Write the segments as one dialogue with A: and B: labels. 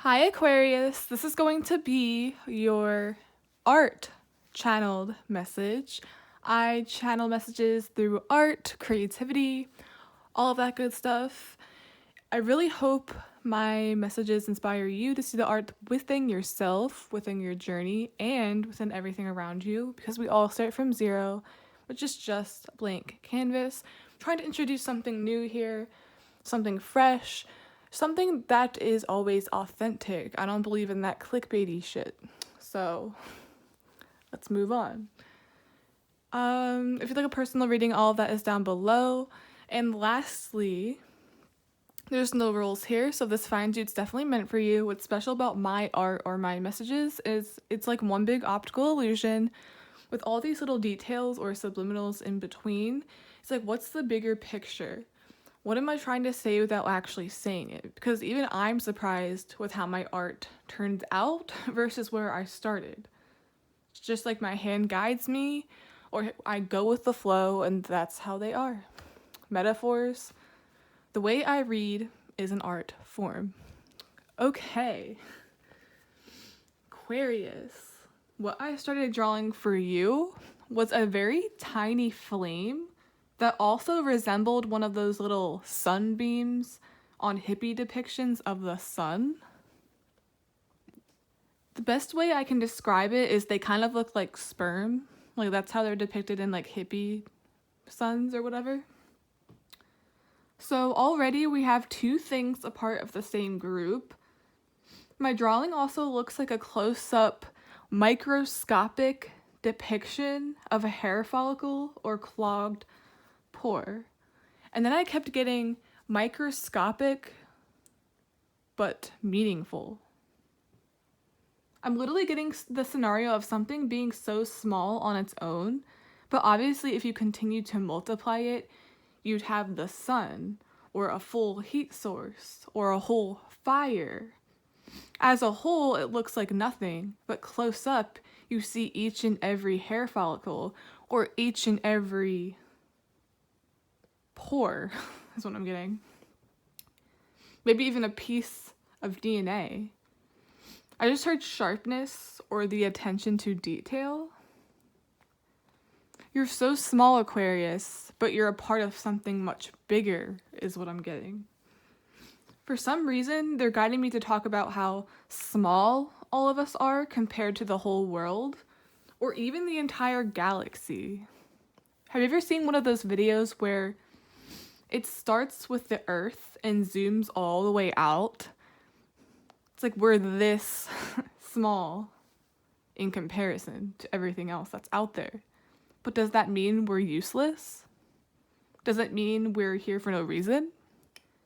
A: Hi Aquarius, this is going to be your art channeled message. I channel messages through art, creativity, all of that good stuff. I really hope my messages inspire you to see the art within yourself, within your journey, and within everything around you, because we all start from zero, which is just a blank canvas. I'm trying to introduce something new here, something fresh, something that is always authentic. I don't believe in that clickbaity shit. So let's move on. If you'd like a personal reading, all of that is down below. And lastly, there's no rules here, so if this finds you, it's definitely meant for you. What's special about my art or my messages is it's like one big optical illusion with all these little details or subliminals in between. It's like, what's the bigger picture? What am I trying to say without actually saying it? Because even I'm surprised with how my art turned out versus where I started. It's just like my hand guides me, or I go with the flow, and that's how they are. Metaphors. The way I read is an art form. Okay. Aquarius. What I started drawing for you was a very tiny flame that also resembled one of those little sunbeams on hippie depictions of the sun. The best way I can describe it is they kind of look like sperm. Like that's how they're depicted in like hippie suns or whatever. So already we have two things a part of the same group. My drawing also looks like a close-up microscopic depiction of a hair follicle or clogged pore. And then I kept getting microscopic but meaningful. I'm literally getting the scenario of something being so small on its own, but obviously if you continue to multiply it, you'd have the sun, or a full heat source, or a whole fire. As a whole, it looks like nothing, but close up, you see each and every hair follicle, or each and every pore, is what I'm getting. Maybe even a piece of DNA. I just heard sharpness, or the attention to detail. You're so small, Aquarius, but you're a part of something much bigger, is what I'm getting. For some reason, they're guiding me to talk about how small all of us are compared to the whole world, or even the entire galaxy. Have you ever seen one of those videos where it starts with the Earth and zooms all the way out? It's like we're this small in comparison to everything else that's out there. But does that mean we're useless? Does it mean we're here for no reason?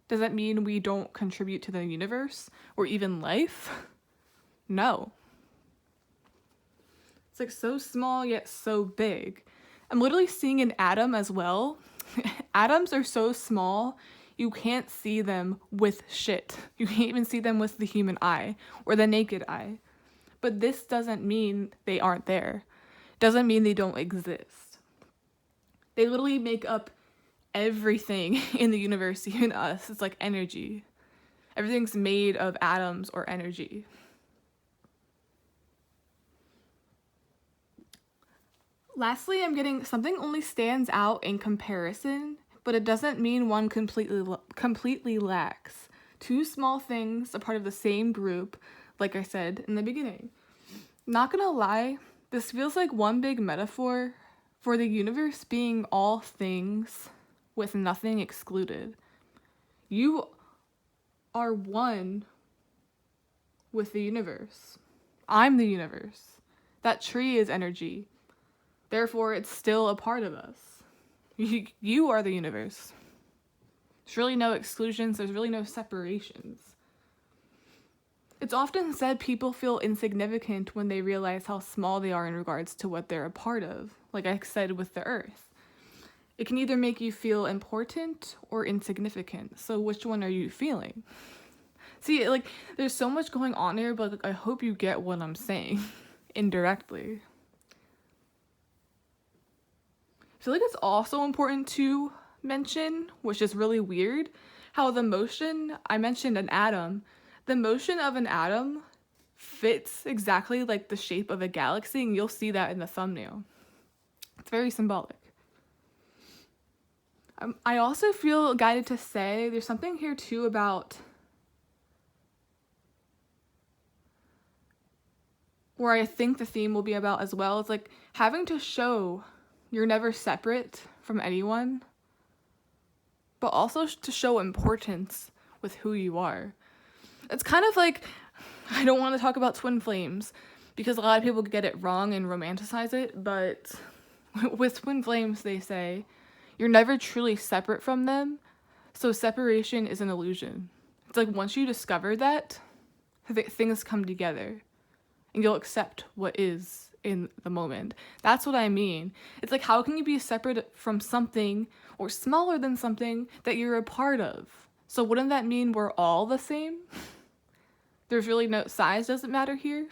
A: Does that mean we don't contribute to the universe or even life? No. It's like so small yet so big. I'm literally seeing an atom as well. Atoms are so small, you can't see them with shit. You can't even see them with the human eye or the naked eye. But this doesn't mean they aren't there. Doesn't mean they don't exist. They literally make up everything in the universe, even us. It's like energy. Everything's made of atoms or energy. Lastly, I'm getting something only stands out in comparison, but it doesn't mean one completely lacks. Two small things, a part of the same group, like I said in the beginning. Not gonna lie, this feels like one big metaphor for the universe being all things with nothing excluded. You are one with the universe. I'm the universe. That tree is energy. Therefore, it's still a part of us. You are the universe. There's really no exclusions. There's really no separations. It's often said people feel insignificant when they realize how small they are in regards to what they're a part of, like I said with the Earth. It can either make you feel important or insignificant. So which one are you feeling? See, like, there's so much going on here, but I hope you get what I'm saying indirectly. I feel like it's also important to mention, which is really weird, how the motion, I mentioned an atom, the motion of an atom fits exactly like the shape of a galaxy, and you'll see that in the thumbnail. It's very symbolic. I also feel guided to say there's something here too about where I think the theme will be about as well. It's like having to show you're never separate from anyone, but also to show importance with who you are. It's kind of like, I don't want to talk about twin flames because a lot of people get it wrong and romanticize it, but with twin flames, they say you're never truly separate from them, so separation is an illusion. It's like once you discover that, things come together and you'll accept what is in the moment. That's what I mean. It's like, how can you be separate from something or smaller than something that you're a part of? So wouldn't that mean we're all the same? There's really no, size doesn't matter here.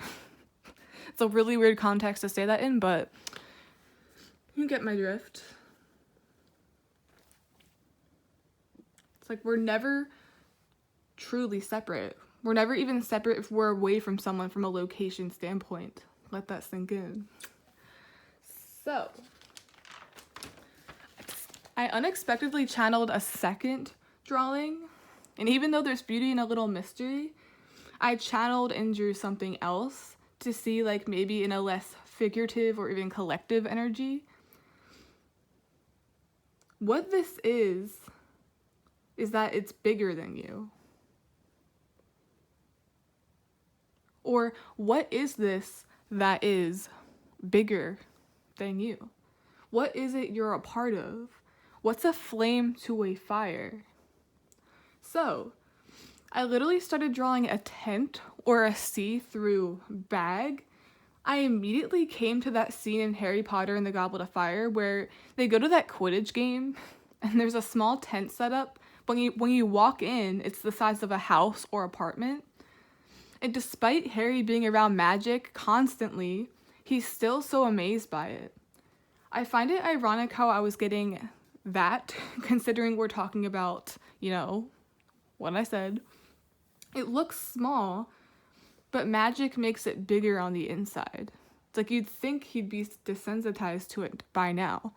A: It's a really weird context to say that in, but you get my drift. It's like we're never truly separate. We're never even separate if we're away from someone from a location standpoint. Let that sink in. So, I unexpectedly channeled a second drawing, and even though there's beauty and a little mystery, I channeled and drew something else to see, like, maybe in a less figurative or even collective energy. What this is that it's bigger than you. Or what is this that is bigger than you? What is it you're a part of? What's a flame to a fire? So, I literally started drawing a tent or a see-through bag. I immediately came to that scene in Harry Potter and the Goblet of Fire where they go to that Quidditch game and there's a small tent set up. When you walk in, it's the size of a house or apartment. And despite Harry being around magic constantly, he's still so amazed by it. I find it ironic how I was getting that, considering we're talking about, you know, what I said. It looks small, but magic makes it bigger on the inside. It's like you'd think he'd be desensitized to it by now,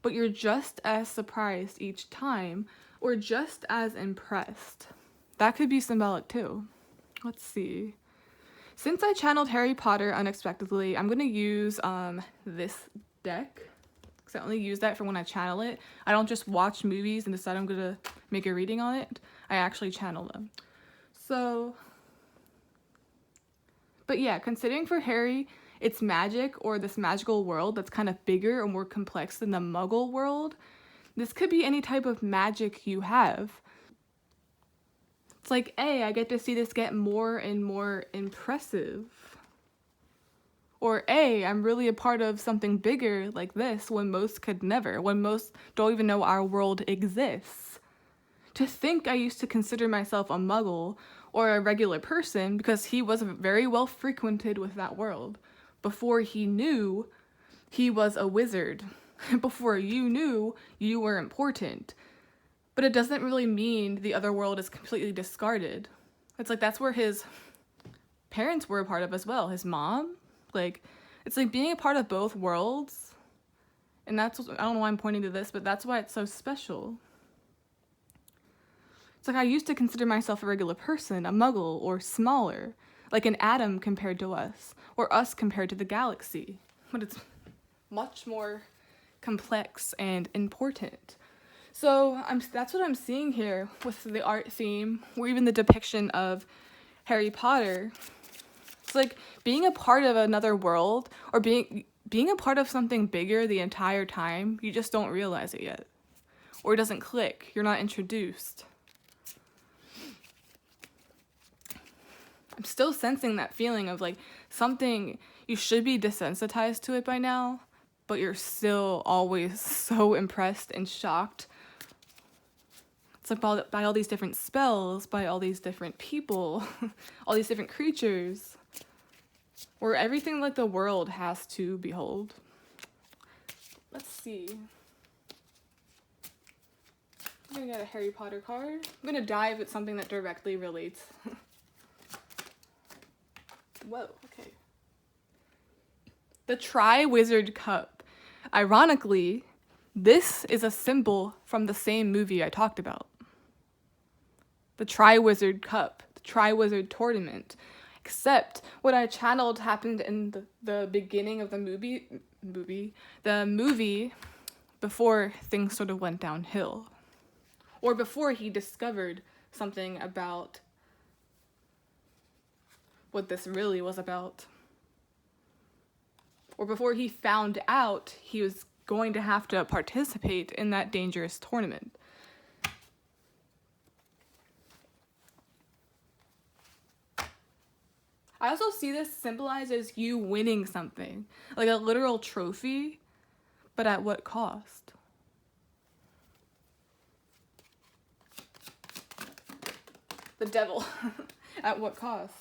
A: but you're just as surprised each time, or just as impressed. That could be symbolic too. Let's see. Since I channeled Harry Potter unexpectedly, I'm going to use this deck, because I only use that for when I channel it. I don't just watch movies and decide I'm going to make a reading on it. I actually channel them. So, but yeah, considering for Harry, it's magic or this magical world that's kind of bigger or more complex than the Muggle world. This could be any type of magic you have. It's like, A, I get to see this get more and more impressive. Or A, I'm really a part of something bigger like this when most could never, when most don't even know our world exists. To think I used to consider myself a Muggle or a regular person because he was very well frequented with that world before he knew he was a wizard, before you knew you were important. But it doesn't really mean the other world is completely discarded. It's like that's where his parents were a part of as well. His mom, like, it's like being a part of both worlds. And that's, I don't know why I'm pointing to this, but that's why it's so special. It's like I used to consider myself a regular person, a Muggle, or smaller, like an atom compared to us, or us compared to the galaxy. But it's much more complex and important. So that's what I'm seeing here with the art theme, or even the depiction of Harry Potter. It's like being a part of another world, or being a part of something bigger the entire time. You just don't realize it yet, or it doesn't click. You're not introduced. I'm still sensing that feeling of like something, you should be desensitized to it by now, but you're still always so impressed and shocked. It's like by all these different spells, by all these different people, all these different creatures, where everything like the world has to behold. Let's see. I'm gonna get a Harry Potter card. I'm gonna dive at something that directly relates. Whoa, okay. The Tri-Wizard Cup. Ironically, this is a symbol from the same movie I talked about. The Tri-Wizard Cup, the Tri-Wizard Tournament. Except what I channeled happened in the beginning of the movie before things sort of went downhill. Or before he discovered something about what this really was about. Or before he found out he was going to have to participate in that dangerous tournament. I also see this symbolized as you winning something, like a literal trophy, but at what cost? The devil. At what cost?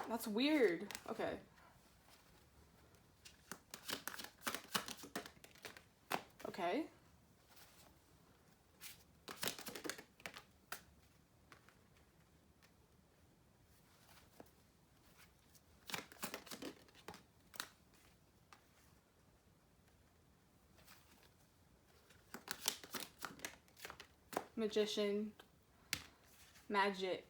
A: That's weird. Okay. Okay. Magician. Magic.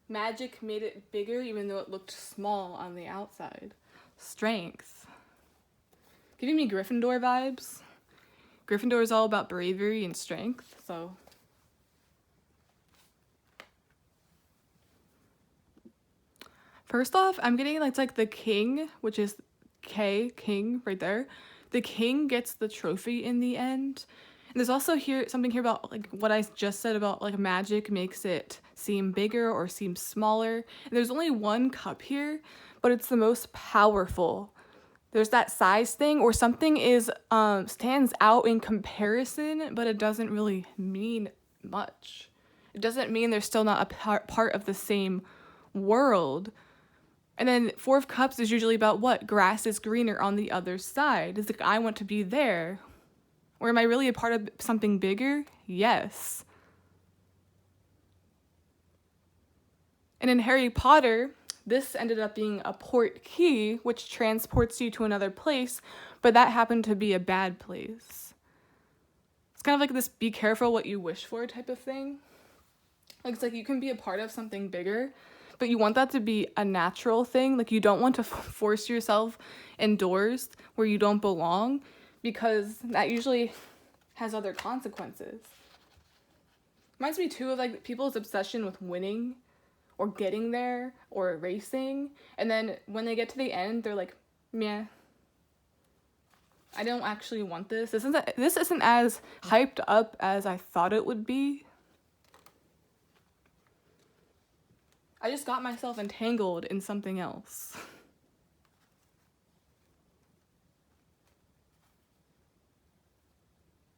A: Magic made it bigger even though it looked small on the outside. Strength. Giving me Gryffindor vibes. Gryffindor is all about bravery and strength, so. First off, I'm getting it's like the king, which is K, king, right there. The king gets the trophy in the end. And there's also something here about like what I just said about like magic makes it seem bigger or seem smaller. And there's only one cup here, but it's the most powerful. There's that size thing, or something is stands out in comparison, but it doesn't really mean much. It doesn't mean they're still not a part of the same world. And then Four of Cups is usually about what? Grass is greener on the other side. It's like, I want to be there. Or am I really a part of something bigger? Yes. And in Harry Potter, this ended up being a port key, which transports you to another place, but that happened to be a bad place. It's kind of like this be careful what you wish for type of thing. Like, it's like you can be a part of something bigger, but you want that to be a natural thing. Like, you don't want to force yourself indoors where you don't belong, because that usually has other consequences. Reminds me too of like people's obsession with winning or getting there or racing, and then when they get to the end they're like, meh, I don't actually want this. This isn't as hyped up as I thought it would be. I just got myself entangled in something else.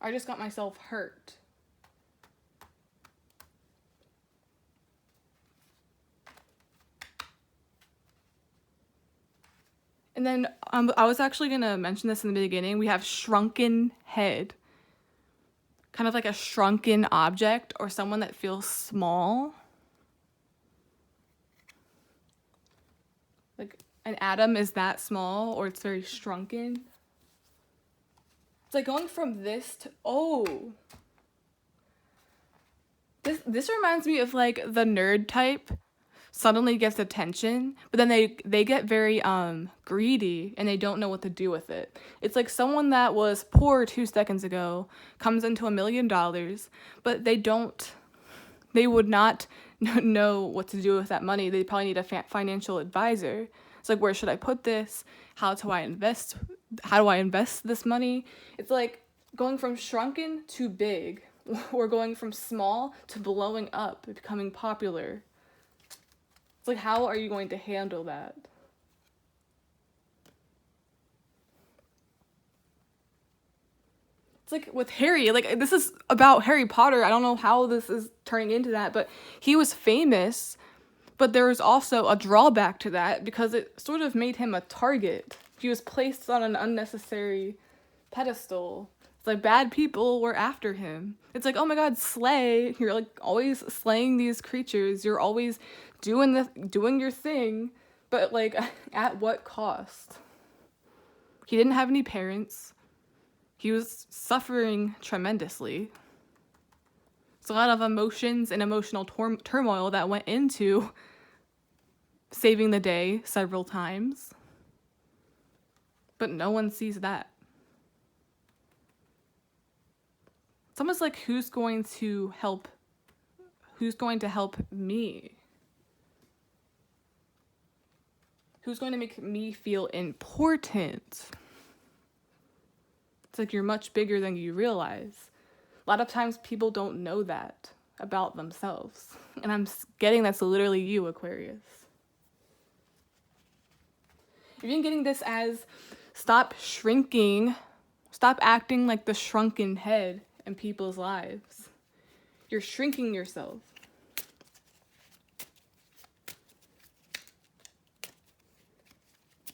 A: I just got myself hurt. And then I was actually going to mention this in the beginning. We have shrunken head. Kind of like a shrunken object or someone that feels small. Like an atom is that small, or it's very shrunken. It's like going from this to, oh. This reminds me of like the nerd type suddenly gets attention, but then they get very greedy and they don't know what to do with it. It's like someone that was poor 2 seconds ago comes into $1 million, but they would not know what to do with that money. They probably need a financial advisor. It's like, where should I put this? How do I invest this money? It's like going from shrunken to big, or going from small to blowing up, becoming popular. It's like, how are you going to handle that? It's like with Harry, like this is about Harry Potter. I don't know how this is turning into that, but he was famous, but there was also a drawback to that because it sort of made him a target. He was placed on an unnecessary pedestal. It's like bad people were after him. It's like, oh my god, slay. You're like always slaying these creatures. You're always doing your thing, but like at what cost? He didn't have any parents. He was suffering tremendously. It's a lot of emotions and emotional turmoil that went into saving the day several times. But no one sees that. It's almost like who's going to help me? Who's going to make me feel important? It's like you're much bigger than you realize. A lot of times people don't know that about themselves. And I'm getting that's literally you, Aquarius. You've been getting this as stop shrinking, stop acting like the shrunken head in people's lives. You're shrinking yourself.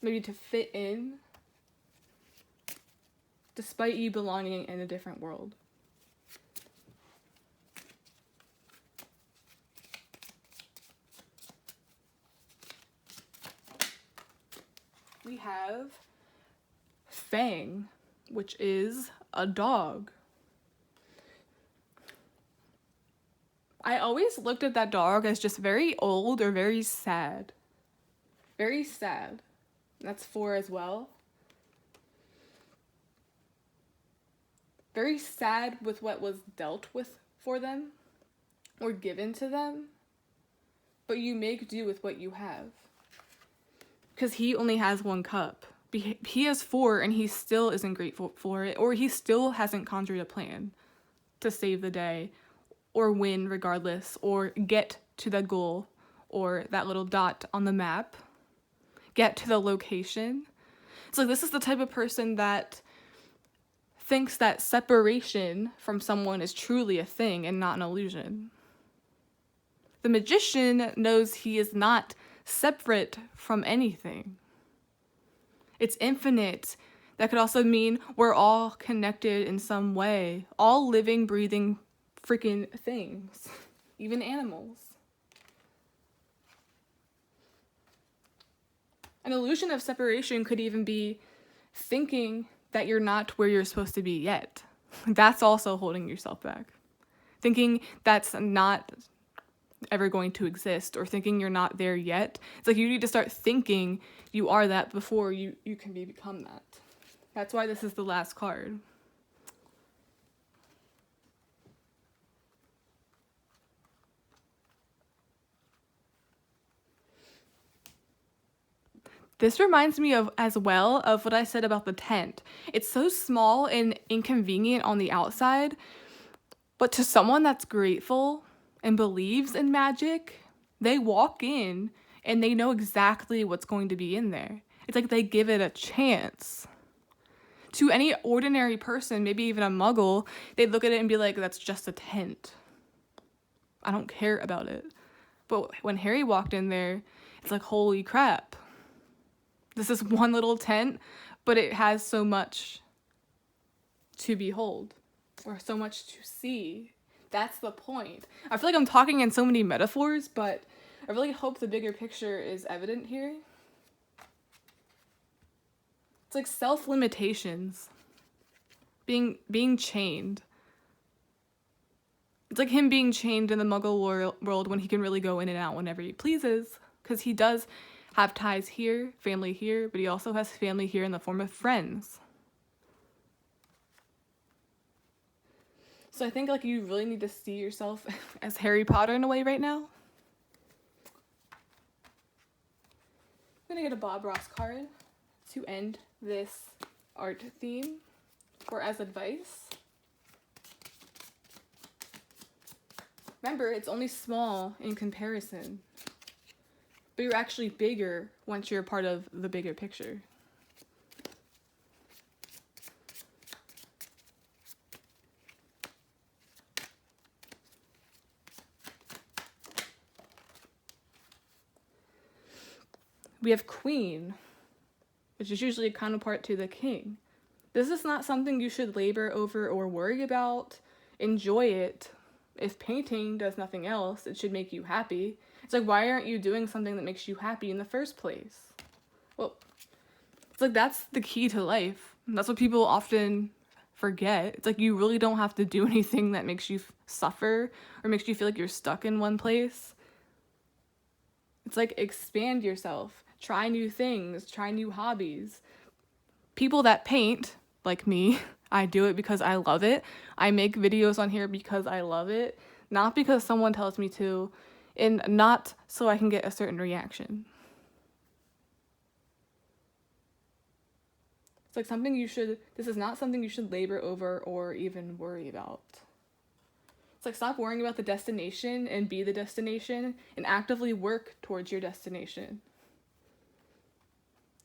A: Maybe to fit in, despite you belonging in a different world. We have Fang, which is a dog. I always looked at that dog as just very old or very sad. Very sad. That's 4 as well. Very sad with what was dealt with for them or given to them. But you make do with what you have. Because he only has 1 cup. He has 4 and he still isn't grateful for it. Or he still hasn't conjured a plan to save the day. Or win regardless. Or get to the goal. Or that little dot on the map. Get to the location. So this is the type of person that thinks that separation from someone is truly a thing and not an illusion. The magician knows he is not separate from anything. It's infinite. That could also mean we're all connected in some way. All living, breathing, freaking things. Even animals. An illusion of separation could even be thinking that you're not where you're supposed to be yet. That's also holding yourself back. Thinking that's not ever going to exist, or thinking you're not there yet. It's like you need to start thinking you are that before you can become that. That's why this is the last card. This reminds me of as well of what I said about the tent. It's so small and inconvenient on the outside, but to someone that's grateful and believes in magic, they walk in and they know exactly what's going to be in there. It's like they give it a chance. To any ordinary person, maybe even a muggle, they'd look at it and be like, that's just a tent. I don't care about it. But when Harry walked in there, it's like, holy crap. This is one little tent, but it has so much to behold, or so much to see. That's the point. I feel like I'm talking in so many metaphors, but I really hope the bigger picture is evident here. It's like self-limitations. Being chained. It's like him being chained in the Muggle world when he can really go in and out whenever he pleases. Because he does have ties here, family here, but he also has family here in the form of friends. So I think like you really need to see yourself as Harry Potter in a way right now. I'm gonna get a Bob Ross card to end this art theme or as advice. Remember, it's only small in comparison, but you're actually bigger once you're a part of the bigger picture. We have Queen, which is usually a counterpart to the King. This is not something you should labor over or worry about. Enjoy it. If painting does nothing else, it should make you happy. It's like, why aren't you doing something that makes you happy in the first place? Well, it's like, that's the key to life. That's what people often forget. It's like, you really don't have to do anything that makes you suffer or makes you feel like you're stuck in one place. It's like, expand yourself, try new things, try new hobbies. People that paint, like me, I do it because I love it. I make videos on here because I love it, not because someone tells me to, and not so I can get a certain reaction. It's like this is not something you should labor over or even worry about. It's like, stop worrying about the destination and be the destination and actively work towards your destination.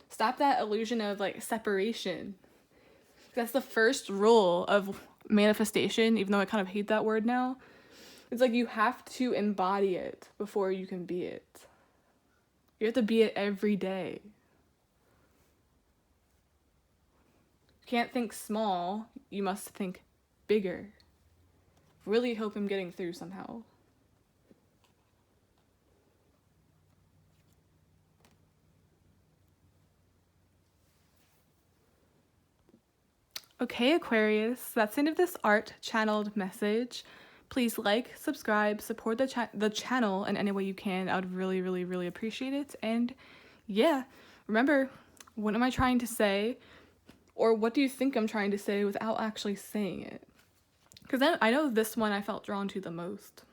A: Stop that illusion of like separation. That's the first rule of manifestation, even though I kind of hate that word now. It's like, you have to embody it before you can be it. You have to be it every day. You can't think small, you must think bigger. Really hope I'm getting through somehow. Okay, Aquarius, that's the end of this art channeled message. Please like, subscribe, support the channel in any way you can. I would really, really, really appreciate it. And yeah, remember, what am I trying to say? Or what do you think I'm trying to say without actually saying it? Because then I know this one I felt drawn to the most.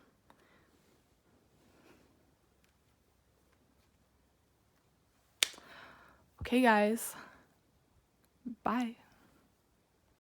A: Okay, guys. Bye.